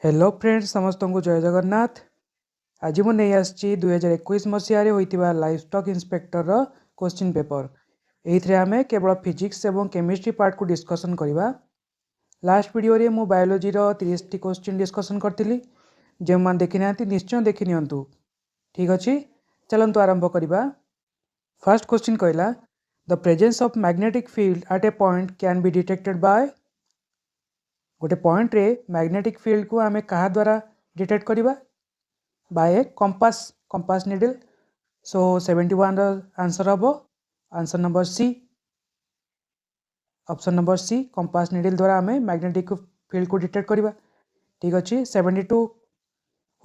Hello friends समस्त को जय जगन्नाथ। आज मुझे आसी 2021 मसीह होता life stock inspector question paper. ये आम केवल फिजिक्स और केमिस्ट्री पार्ट को डिस्कसन करवा। लास्ट वीडियो रे मु बायोलॉजी 30 टी क्वेश्चन डिस्कसन करी। जो मैंने देखी ना निश्चय देखी नियंतु। ठीक अच्छे, चलतु आरंभ करवा। फर्स्ट क्वेश्चन कहला the presence of magnetic field at a point can be detected by. गोटे पॉइंट रे मैग्नेटिक फील्ड को आम क्या द्वारा डिटेक्ट करवा? By a compass needle. So 71 answer हम answer number C, option number C compass needle द्वारा आम मैग्नेटिक फील्ड को डिटेक्ट करवा। ठीक अच्छे। 72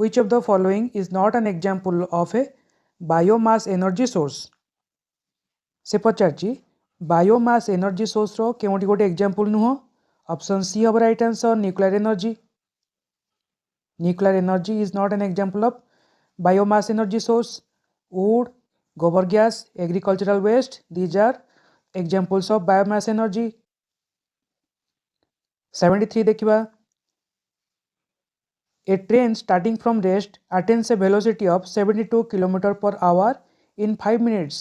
which of the following is not an example of A biomass energy source. से पचार biomass energy source रो केउटी गोटे example नुह। ऑप्शन सी हम right answer nuclear energy. Nuclear energy is not an example of biomass energy source. wood, gobar gas, agricultural waste, these are examples of biomass energy. 73 देखिबा a train starting from rest attains a velocity of 72 km per hour in 5 minutes.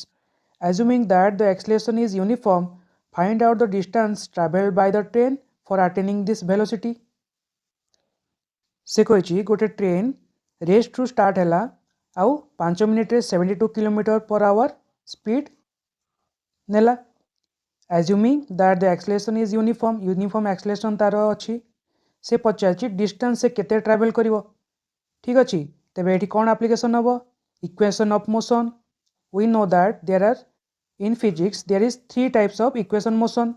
Assuming that the acceleration is uniform, find out the distance traveled by the train for attaining this velocity. से कही गोटे train rest रु start है आउ 5 minute 72 kilometre per hour speed नेला। Assuming that the acceleration is uniform acceleration तार अच्छी। से पचार डिस्टेंस से केते ट्रैवल करिवो। ठीक अच्छे, तेबे एठी कौन एप्लीकेशन हम? Equation of motion. We know that there are in physics there is 3 types of equation motion.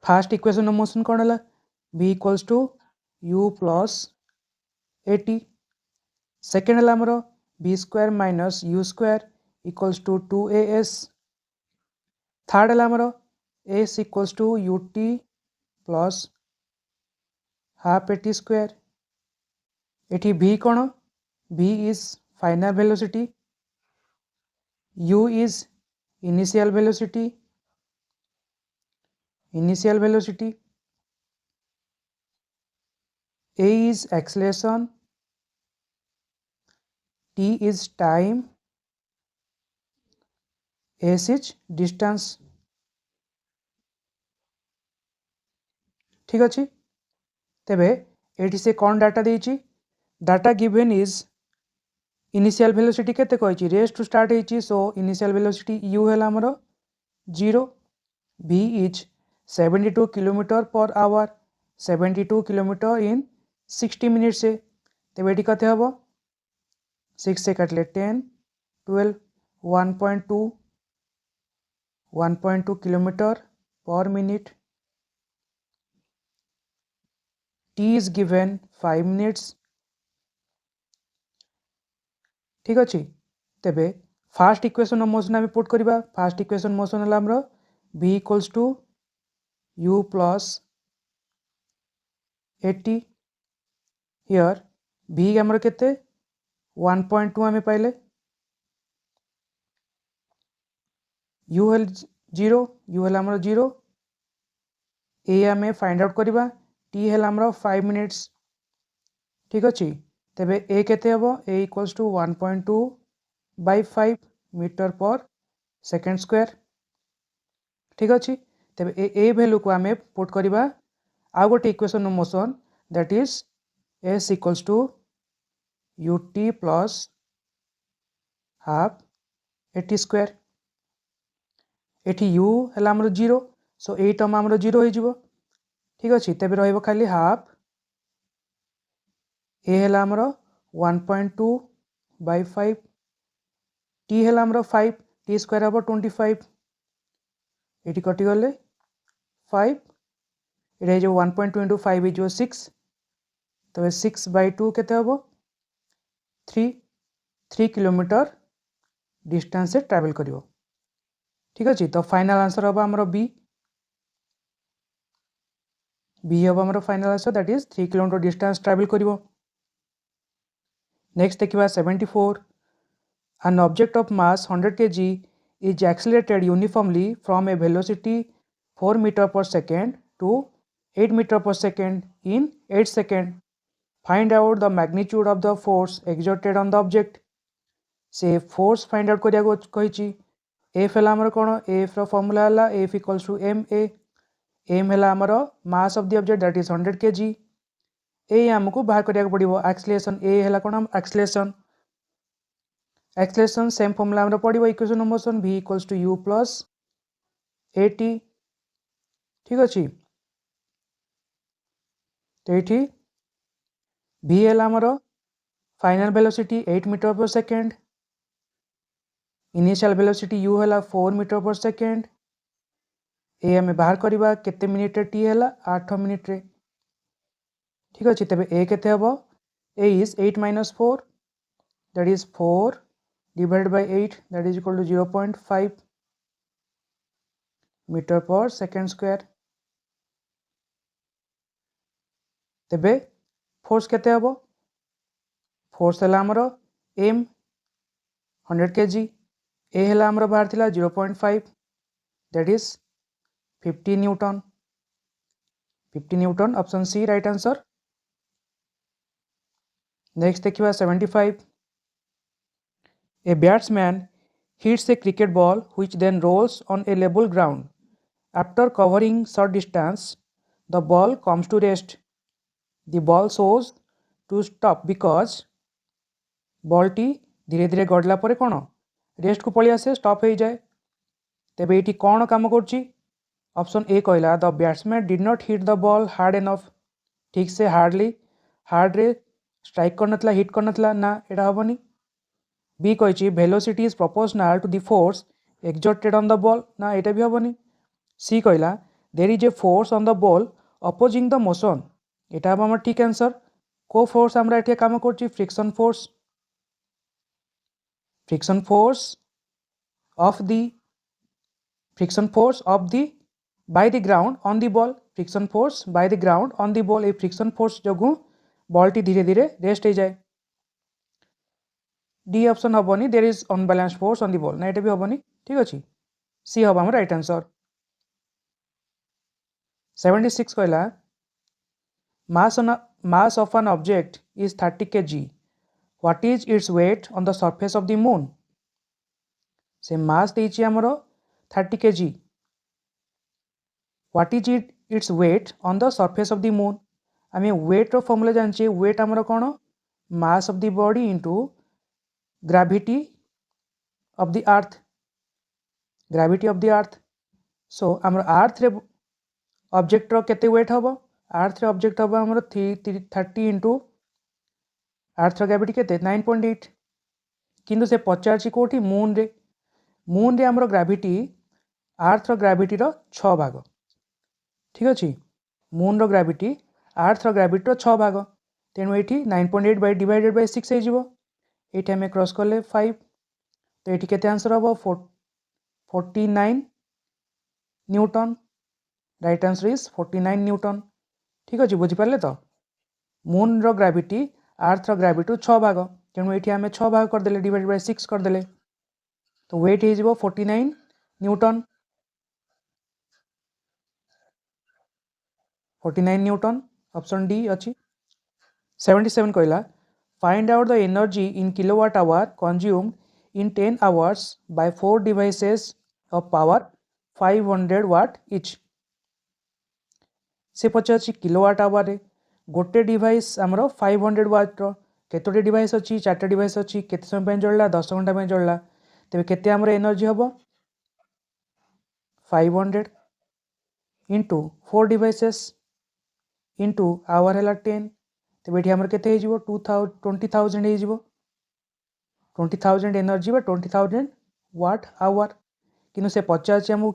First equation of motion कौन है? v equals to u plus AT. Second है आमर V square minus U square equals to 2as। Third है आमर S equals to U T plus half AT square. एटी v कौन? v is final velocity, u is initial velocity, a is acceleration, t is time, s is distance। ठीक अच्छे, तेबे एटी से कौन डाटा देइछि? Data given is initial velocity केते कहिछि? रेस्ट टू स्टार्ट होइछि, सो इनिशियल वेलोसिटी u है हमरो 0। v is 72 kilometre per hour, 72 kilometre in 60 minute से। तेबे एटी कते हबो? 6 से काटले 10 12 1.2 kilometre per minute. t is given 5 minutes। ठीक अच्छे, तेबे फास्ट इक्वेशन ऑफ मोशन आम पुट करवा। फास्ट इक्वेशन मोशन है हमरो v equals to u plus AT. Here v हमरो केते 1.2 आम पाइले, u है 0, u है हमरो 0। a आम फाइंड आउट करवा, t है हमरो 5 मिनिट्स। ठीक अच्छे, तेबे a केते हबो? a equals to 1.2 by 5 metre per second square. ठीक अच्छे, तेबे ए वैल्यू को आम पुट करवा आउ गोटे equation of motion that is s equals to U T plus half AT square. एटी u है हमरो 0, सो ए टर्म हमरो 0 हो जिवो। ठीक अच्छे, तेबे रहिबो खाली हाफ ए है हमरो 1.2 बाय 5, t है हमरो 5, t स्क्वायर हम 25। एटी कटि गले 5, ये जो 1.2 इंटू 5 इज 6, तो 6 बाय 2 केते हबो? 3 किलोमीटर डिस्टेंस से ट्रैवल करिवो। ठीक अच्छे, तो फाइनल आंसर हम हमरो बी हम हमरो final answer that is 3 kilometre distance travel करिवो। नेक्स्ट देखिबा 74 an object of mass 100 kg is accelerated uniformly from a velocity 4 meter per second to 8 meter per second in 8 seconds. Find out the magnitude of the force exerted on the object से force find out करिया कहिछि F है आमर कौन F formula है F equals to M है आमर मास of the object that is 100 kg ए आमको बाहर करिया पड़िबो एक्सेलरेशन ए है कौन एक्सेलरेशन सेम फॉर्मूला आमर पड़िबो equation of motion v equals to u plus at ठीक अच्छे तो ये v है आमर final velocity 8 metre per second initial velocity u है 4 मीटर पर सेकेंड ए आम बाहर करवा केते मिनिट टी है 8 मिनिट रे ठीक अच्छे तेरे ए केते हम a is 8 minus 4 that is 4 divided by 8 that is equal to 0.5 metre per second square तेबे फोर्स केते हम फोर्स है आमर एम 100 kg ए है आमर बाहर थिला 0.5 that is 50 newton option C right answer next देखिए 75 a batsman hits a cricket ball which then rolls on a level ground. After covering short distance, the ball comes to rest. The ball shows to stop because ball T धीरे धीरे गड़ला परे कौन rest को पलि आसे stop हो जाए तेबे ये कौन काम कर ऑप्शन ए कहला the batsman did not hit the ball hard enough ठीक से हार्ड रे स्ट्राइक करनतला हिट करनतला ना एटा हबनी बी कही velocity is proportional to the force exerted on the ball ना एटा भी हबनी सी कहला there is a force on the ball opposing the motion एटा हम हमर ठीक आंसर को फोर्स हमरा एठी काम करछि friction force of the by the ground on the ball friction force by the ground on the ball ए फ्रिक्शन फोर्स जगू बॉल टी धीरे धीरे रेस्ट हो जाए डी ऑप्शन हबनी there is unbalance force on the ball ना एटा भी हबनी ठीक अछि सी हबा हमर राइट आंसर 76 कहला mass of an object is 30 kg what is its weight on the surface of the moon से mass देछि हमरो 30 kg what is its weight on the surface of the moon आमे weight रो formula जानछि weight हमरो कोन mass of the body into gravity of the earth so हमरो अर्थ रे object रो केते weight हबो अर्थ रे ऑब्जेक्ट हबो हमरो 30 इंटू अर्थ रो ग्रेविटी केते 9.8 किंतु से पचारछि कोठी मून रे हमरो ग्रेविटी अर्थ रो ग्रेविटी रो 6 भाग ठीक अछि मून रो ग्रेविटी अर्थ रो ग्रेविटी रो 6 भाग तेनु एठी 9.8 बाय डिवाइडेड बाय 6 हे जिवो एठी हमें क्रॉस करले 5 तो एठी केते आंसर हबो 49 Newton right answer is 49 Newton ठीक अच्छे बुझिपारे तो मून रो ग्रेविटी अर्थ रो ग्रेविटी 6 भाग तेणु ये आम 6 भाग करदे डिवाइड बाय 6 करदे तो वेट हो 49 न्यूटन 49 न्यूटन ऑप्शन डी अच्छी 77 कहला find out the energy in kilowatt hour consumed in 10 hours by 4 devices of power 500 watt each से पचार किलोवाट आवर गोटे डिवाइस आमर 500 वाट केतोटी डिवाइस अच्छी 4टा डिवाइस अच्छी केते समय जल्ला 10 घंटा जल्ला तेरे केते आमर एनर्जी हम 500 इंटू 4 डिवाइसेस इंटू आवर है 10 तेरे ये आमर केते हो 20,000 हो 20,000 एनर्जी बा 20,000 वाट आवर किनु से पचार आमको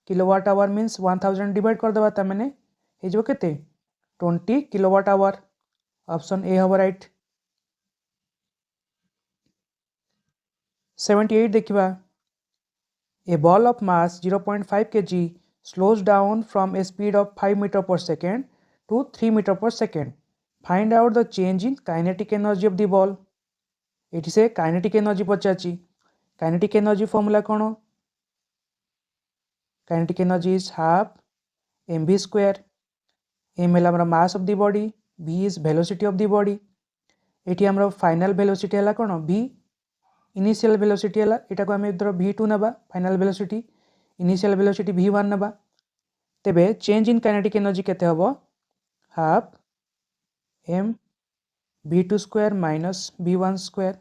किलोवाट आवर मीन्स 1000 डिवाइड करदेबा तमें हो केते 20 किलोवाट आवर ऑप्शन ए हम राइट 78 देखिबा a ball of mass 0.5 kg slows down from a speed of 5 metre per second to 3 metre per second find out the change in kinetic energy of the ball ये से kinetic energy पचार kinetic energy formula कौन kinetic energy is half mv square m है mass of the body v is velocity of the body एटी हमरो फाइनल velocity हला कोन v इनिशियल वेलोसिटी हला एटा को हमें धर v2 नबा final velocity initial velocity v1 नबा तेबे चेंज इन काइनेटिक एनर्जी केते हबो half m v2 square minus v1 square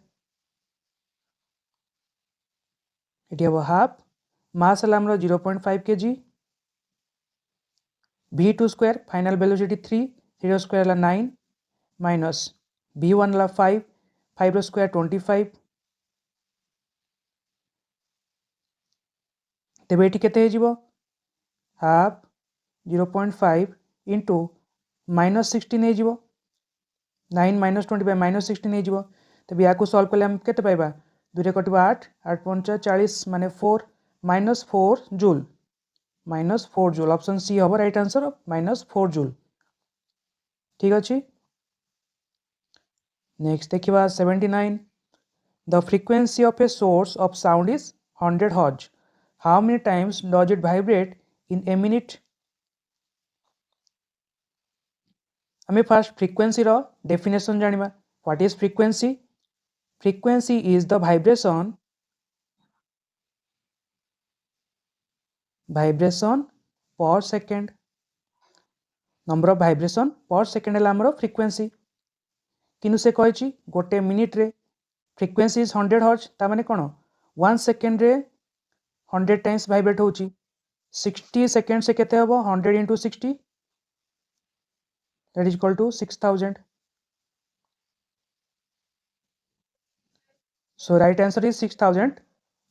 eighty हबो हाफ मास हला हमरो 0.5 kg v2 square final velocity 3 0 square हला 9 माइनस v1 हला 5 5 रो स्क्वायर 25 तेबे एटी केते हे जिवो हाफ 0.5 इंटू माइनस 16 हे जिवो 9 माइनस 25 माइनस 16 हे जिवो तेबे याकू सॉल्व करले हम केते पाइबा 2 रे कटिबा 8 8 पंचा 40 माने 4 माइनस 4 जूल ऑप्शन सी हबो राइट आंसर माइनस 4 जूल ठीक अछि नेक्स्ट देखिबा 79 the frequency of a source of sound is 100 hertz how many times does it vibrate in a minute हमें फर्स्ट फ्रीक्वेंसी रो डेफिनेशन जानिबा what is frequency frequency is the vibration per second number of vibration per second है हमरो frequency किनु से कहिछि गोटे minute रे frequency is 100 hertz ता माने कोन 1 सेकेंड रे 100 टाइम्स वाइब्रेट होछि 60 सेकेंड से केते हबो 100 into 60 that is equal to 6000 so right answer is 6000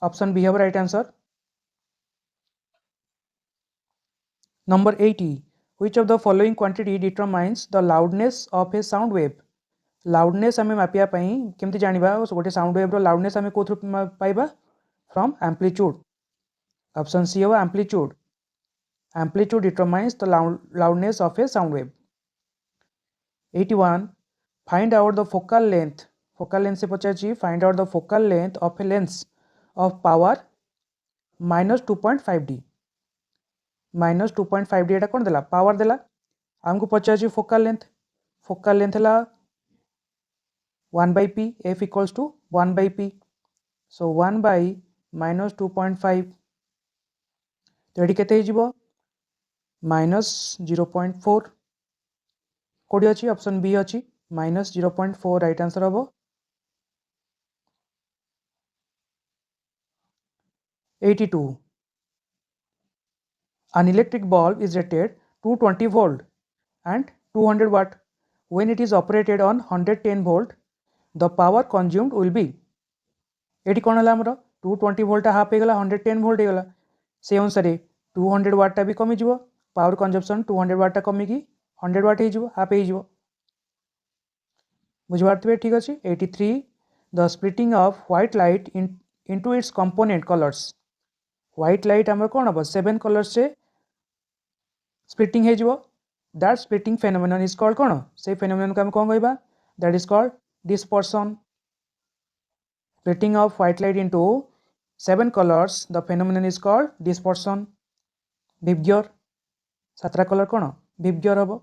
option B have right answer number 80 which of the following quantity determines the loudness of a sound wave loudness हमें मापिया पई केमति जानिबा गोटे sound wave रो loudness हमें कोथु पाइबा from amplitude option C हो amplitude determines the loudness of a sound wave 81 find out the focal length से पचाची find out the focal length of a lens of power minus 2.5d minus 2.5d एटा कोन देला power देला हमको पचाची focal length हला 1 by p f equals to 1 by p so 1 by minus 2.5 तो eighty केते हिजिबो minus 0.4 कोडी अछि option B अछि minus 0.4 right answer हबो 82 an electric bulb is rated 220 volt and 200 watt when it is operated on 110 volt the power consumed will be एटी कोन हला हमरो 220 वोल्ट हाफ हे गला 110 वोल्ट हे गला से अनुसार 200 वाट टा भी कमी जिवो पावर कंजम्पशन 200 वाट टा कमी की 100 वाट हे जिवो हाफ हे जिवो बुझबारतबे ठीक अछि 83 the splitting of white light into its component colours white light हमर कोन हबो 7 कलर्स से स्प्लिटिंग हे जिवो that splitting phenomenon is called कोन से फेनोमेनन को हम कोन कहबा that is called dispersion splitting of white light into 7 colors the phenomenon is called dispersion VIBGYOR 7 colour cone VIBGYOR हबो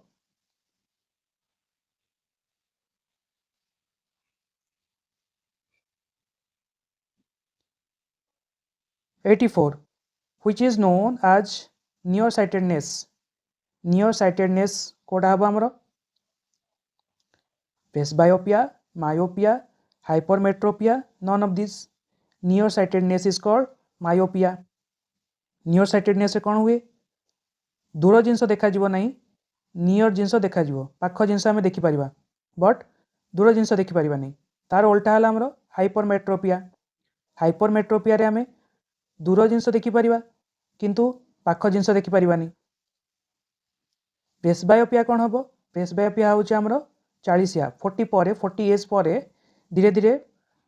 84 which is known as nearsightedness कोडा हबो हमरो presbyopia myopia hypermetropia none of these nearsightedness is called myopia nearsightedness कोन हुए दूर जिंस देखा जीवो नहीं near जिंस देखा जीवो पाख जिंस हमें देखि परिबा बट दूर जिंस देखि परिबा नहीं तार उल्टा हला हमरो हाइपरमेट्रोपिया रे हमें दूर जिंस देखि परिबा किंतु पाख जिंस देखि परिबा नहीं प्रेसबायोपिया कोन हबो प्रेसबायोपिया होचे हमरो 40 या 40 परे 40 एज परे धीरे धीरे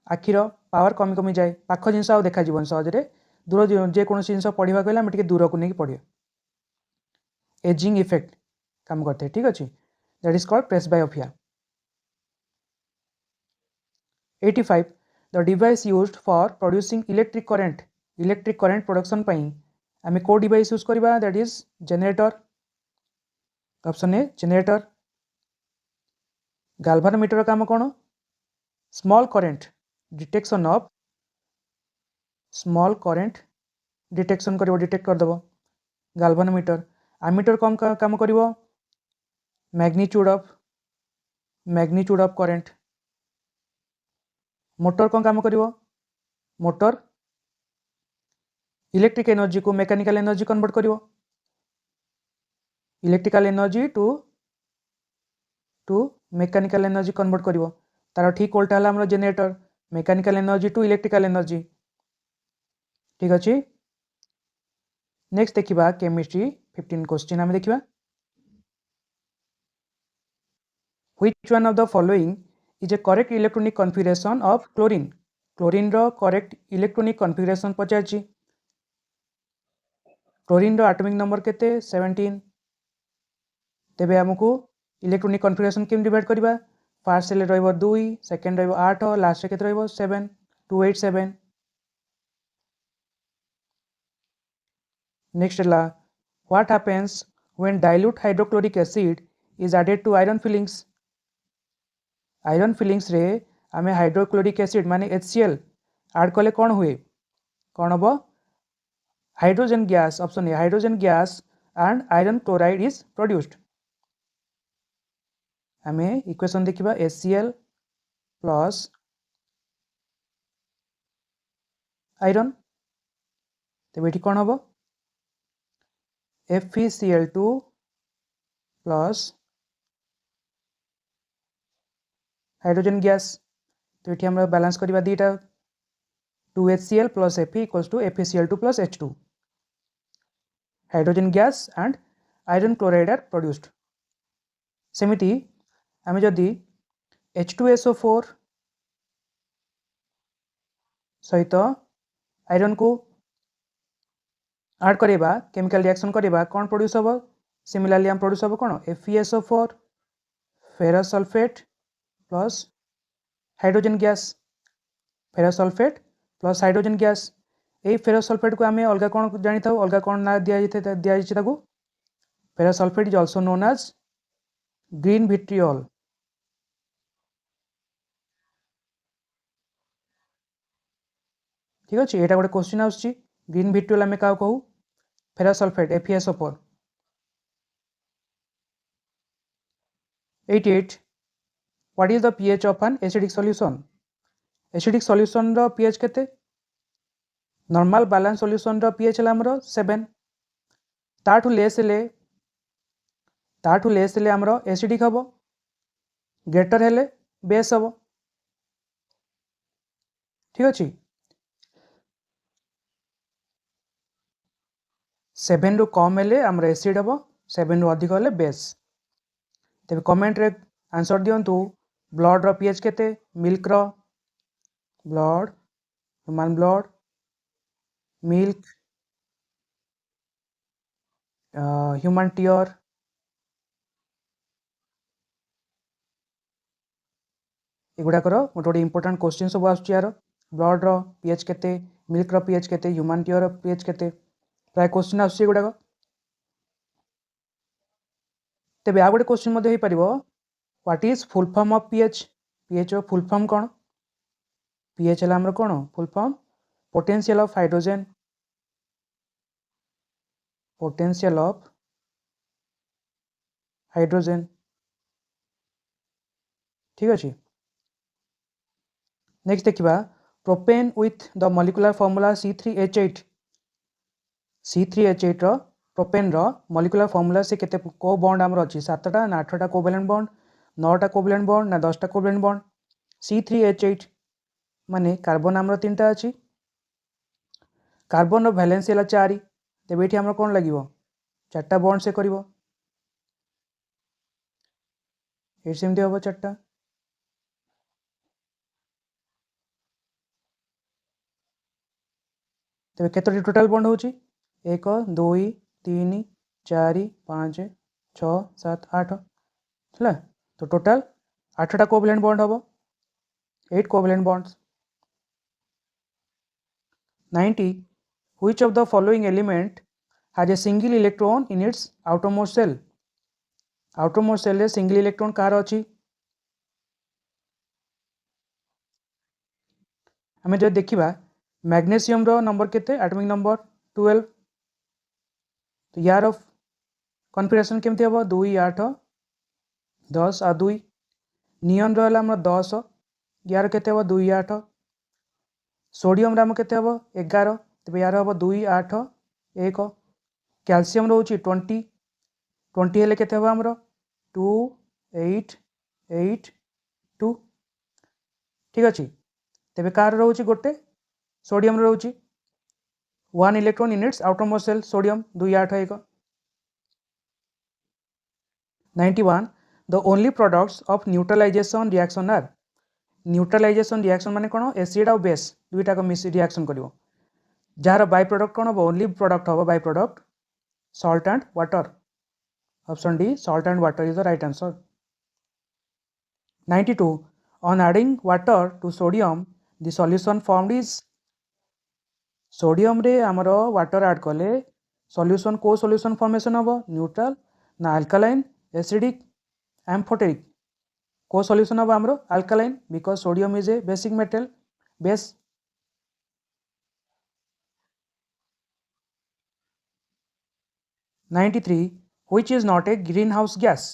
आखिर पावर कमी कमी जाए पाख जिनस आ देखा जीवन सहज रे दूर जे कौन जिनस पढ़ा कहले हम टिके दूर को नहीं पढ़िए एजिंग इफेक्ट काम करते ठीक अच्छे that is called presbyopia 85 the device used for producing electric current production पई आमे को डिवाइस यूज करबा that is generator option A generator galvanometer काम कौन small current detection of small current detection करिवो डिटेक्ट करदेव गाल्भानोमीटर आमीटर कम काम करिवो मैग्नीट्यूड ऑफ करेंट मोटर कौन काम करिवो मोटर इलेक्ट्रिक एनर्जी को मेकानिकल एनर्जी कन्वर्ट करिवो electrical energy to mechanical energy convert करिवो तार ठीक उल्टा है हमर generator mechanical energy to electrical energy ठीक अच्छे नेक्स्ट देखिबा केमिस्ट्री 15 क्वेश्चन आम देखिबा which one of the following is a correct electronic configuration of chlorine chlorine रो करेक्ट इलेक्ट्रॉनिक कॉन्फिगरेशन पचारछि क्लोरीन रो एटॉमिक नंबर केते 17 तेबे हमकु इलेक्ट्रॉनिक कॉन्फिगरेशन केम डिवाइड करबा फर्स्ट सेल रहइबो 2 सेकंड रहइबो 8 लास्ट रे केते रहइबो 7 287 नेक्स्ट ला what happens when dilute hydrochloric acid is added to iron filings रे आमे हाइड्रोक्लोरिक एसिड माने HCl ऐड कले कौन हुए कौन हम hydrogen gas option A hydrogen gas and iron chloride is produced आमे इक्वेशन देखिबा HCl प्लस आयरन तेबे एठी कौन हम FeCl2 प्लस हाइड्रोजन गैस तो ये हम बैलेंस करवा दीटा 2HCl plus Fe equals to FeCl2 plus H2 hydrogen gas and iron chloride are produced सेमिति आमे जदि H2SO4 सहित आयरन को ऐड करवा केमिकल रिएक्शन करवा कौन प्रोड्यूस हम सिमिलरली हम प्रोड्यूस हम कौन FeSO4 ferrous sulphate plus hydrogen gas ferrous sulphate plus hydrogen gas यही फेरस सल्फेट को आम अलग कौन जानी था अलग कौन ना दिया ferrous sulphate is also known as green vitriol ठीक अच्छे यहाँ गोटे क्वेश्चन आसुची ग्रीन विट्रियल आम क्या कहू ferrous sulphate FeSO4 88 what is the pH of an acidic solution रो pH केते नॉर्मल बैलेंस सॉल्यूशन रो pH है हमरो 7 ताठू लेस ले हमरो एसिडिक हबो ग्रेटर हेले बेस हबो ठीक अछि 7 रु कम हेले हमरो एसिड हबो 7 रु अधिक हेले बेस तेबे कमेंट रे आंसर दियंतु ब्लड रो pH केते मिल्क रो blood human blood milk human tear एगुड़ाकर गोटे गोटे इंपोर्टेंट क्वेश्चन सब आसुची यार ब्लड रो pH केते मिल्क रो pH केते ह्यूमन टीयर रो pH केते प्राय क्वेश्चन आसुची एगुड़ाक तेबे आ गोटे क्वेश्चन मध्ये होई परिबो what is full form of pH रो फुल फॉर्म कोन pH है हमर कोन full form potential of hydrogen ठीक अच्छे नेक्स्ट देखिबा propane with the molecular formula C3H8 रो प्रोपेन रो मॉलिक्यूलर फॉर्मूला से केते को बॉन्ड हमर अछि 7टा ना 8टा कोवेलेंट बॉन्ड 9टा कोवेलेंट बॉन्ड ना 10टा कोवेलेंट बॉन्ड C3H8 माने कार्बन हमर 3टा अछि कार्बन रो वैलेंस हैला 4 तेबे एठी हमर कोन लागिवो 4टा बॉन्ड से करिवो एठी सेमति होबो 4टा तेबे केतोटी टोटल बॉन्ड होची 1 2 3 4 5 6 7 8 हला तो टोटल 8टा कोवेलेंट बॉन्ड होबो 8 covalent bonds 90 which of the following element has a single electron in its outermost shell रे single electron कार अछि आम जो देखा मैग्नेशियम नंबर केते एटॉमिक नंबर 12 तो यार कन्फिगरेशन केमती हम 2 8 10 आ 2 नियन रहा 10 यार केते हम 2 8 सोडियम आम केते हम 11 तेज यार हम 2 8 1 कैल्शियम रोचे 20 20 हेल्ले केते हम आमर 2 8 8 2 ठीक अच्छे तेज कार रोचे गोटे सोडियम रोचे 1 electron in its outermost shell sodium 2 8 1 91 the only products of neutralisation reaction are neutralisation reaction माने कौन एसिड और बेस दुईटा को मिस रिएक्शन करिवो जार बाय प्रोडक्ट कौन हम ओनली प्रोडक्ट हम by product salt and water option D salt and water is the right answer 92 on adding water to sodium the solution formed is sodium रे आमर water add कले solution को solution formation हम neutral ना alkaline acidic amphoteric को solution हम आमर alkaline because sodium is a basic metal base 93 which is not a greenhouse gas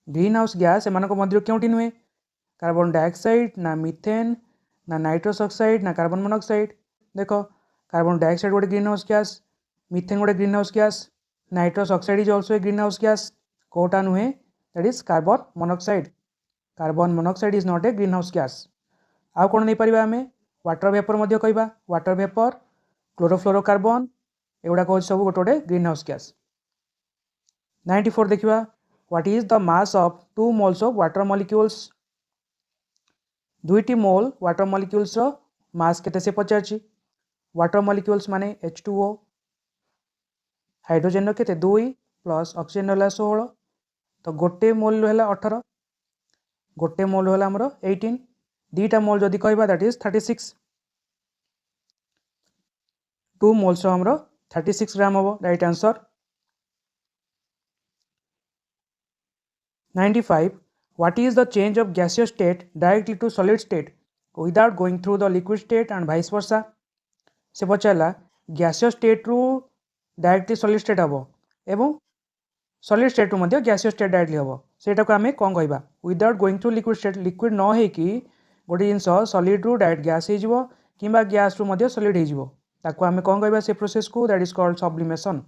greenhouse gas एम क्यों नुहे कार्बन डाइऑक्साइड ना मिथेन ना नाइट्रस ऑक्साइड ना कार्बन मोनोक्साइड देख कार्बन डाइऑक्साइड गोटे ग्रीन हाउस गैस मिथेन गोटे greenhouse gas nitrous oxide is also a greenhouse gas कोटा नुहे that is carbon monoxide is not a greenhouse gas आउ कौन नहीं Paribas आमे वाटर वेपर मध्य कहबा वाटर वेपर क्लोरोफ्लोरोकार्बन एगुड़ा कह सब गोटे गोटे ग्रीन हाउस गैस 94 देखिबा what is the mass of 2 moles of water molecules दुईटी मोल वाटर मॉलिक्यूल्स रो मास केते से पचारछि वाटर मॉलिक्यूल्स माने H2O हाइड्रोजन रो केते 2 प्लस ऑक्सीजन रो 16 तो गोटे मोल रो 18 गोटे मोल रो हमरो 18 दीटा मोल जदि कहबा दैट इज 36 2 मोल्स रो हमरो 36 ग्राम हो right answer 95 what is the change of gaseous state directly to solid state without going through the liquid state and vice versa से पचारा gaseous state रू डायरेक्टली solid state हम एवं solid state रू मध्य gaseous state directly हम सेटा को आमे कौन कहबा without going through liquid state liquid न हे कि गोटे जिनस solid रू डायरेक्ट गैस हो किंबा गैस रू मध्य solid हो ताको आमे कौन कहबा से प्रोसेस को that is called sublimation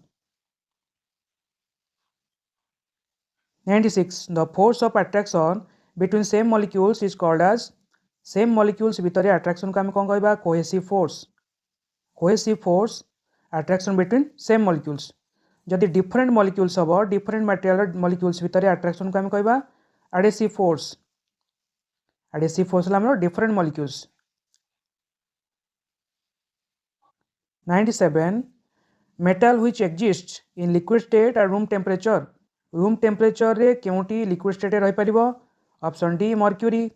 96 the force of attraction between same molecules is called as same molecules भितर attraction को आमे कौन कहबा cohesive force attraction between same molecules जदि different molecules हबो different material molecules भितर attraction को आमे कहबा adhesive force हमरो different molecules 97 metal which exists in liquid state at room temperature रे केउटी liquid state रही परिबो option D mercury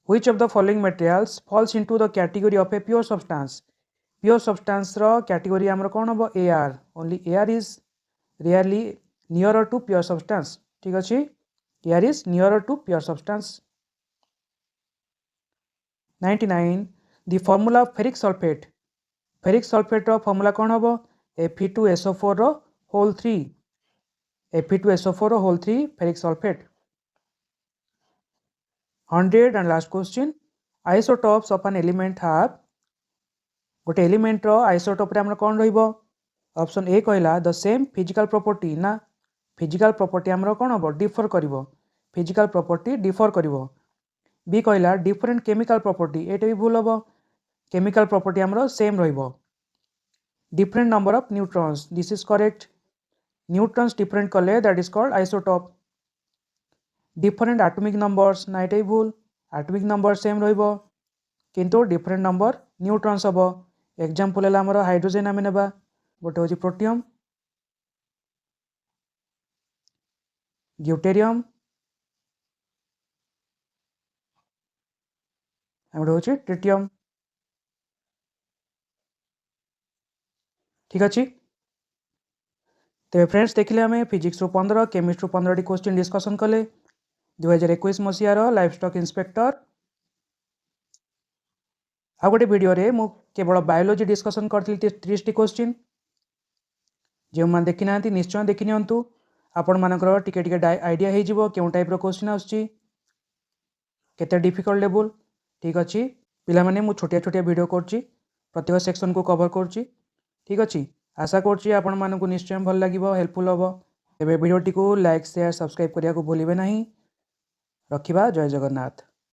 which of the following materials falls into the category of a pure substance रो category हमरो कोन हबो air only air is rarely nearer to pure substance ठीक अछि air is nearer to pure substance 99 the formula of ferric sulfate row formula कोन हबो Fe2SO4 row whole 3 Fe2SO4 row whole 3 ferric sulfate 100 and last question isotopes of an element have गोटे element रो isotope रे हमर कोन रहइबो option A कहला the same physical property ना physical property हमर कोन हबो डिफर करिवो फिजिकल प्रॉपर्टी डिफर करिवो बी कहला डिफरेंट केमिकल प्रॉपर्टी एटा भी भूल हबो केमिकल प्रॉपर्टी हमर सेम रहइबो different number of neutrons this is correct neutrons different कले that is called isotope different atomic numbers ना एटा भूल atomic number same रहइबो किंतु different number neutrons हबो एग्जांपल हला हमर हाइड्रोजन आमे नेबा गोटे होची प्रोटियम ड्यूटेरियम गोटे होची ट्रिटियम ठीक अच्छे तेरे फ्रेंड्स देखिले आम फिजिक्स 15 केमिस्ट्री 15 क्वेश्चन डिस्कसन कले 2021 मसीहार लाइफ स्टॉक इंस्पेक्टर आ गोटे वीडियो रे मु केवल बायोलोजी डिस्कसन करथि 30 क्वेश्चन जो मैंने देखी ना निश्चय देखी नियंतु आपण मानकर टिके टिके आइडिया हो जिवो केउ टाइप रो क्वेश्चन आछी केते डिफिकल्ट लेवल ठीक अच्छी पिला माने मु छोटिया छोटिया वीडियो करछि प्रत्येक सेक्शन को कवर करछि ठीक अच्छी आशा करछि आपण मानकु निश्चय भल लागिवो हेल्पफुल हबो तेबे वीडियोटी को लाइक शेयर सब्सक्राइब करिया को भूलिबे नहीं रखिबा जय जगन्नाथ।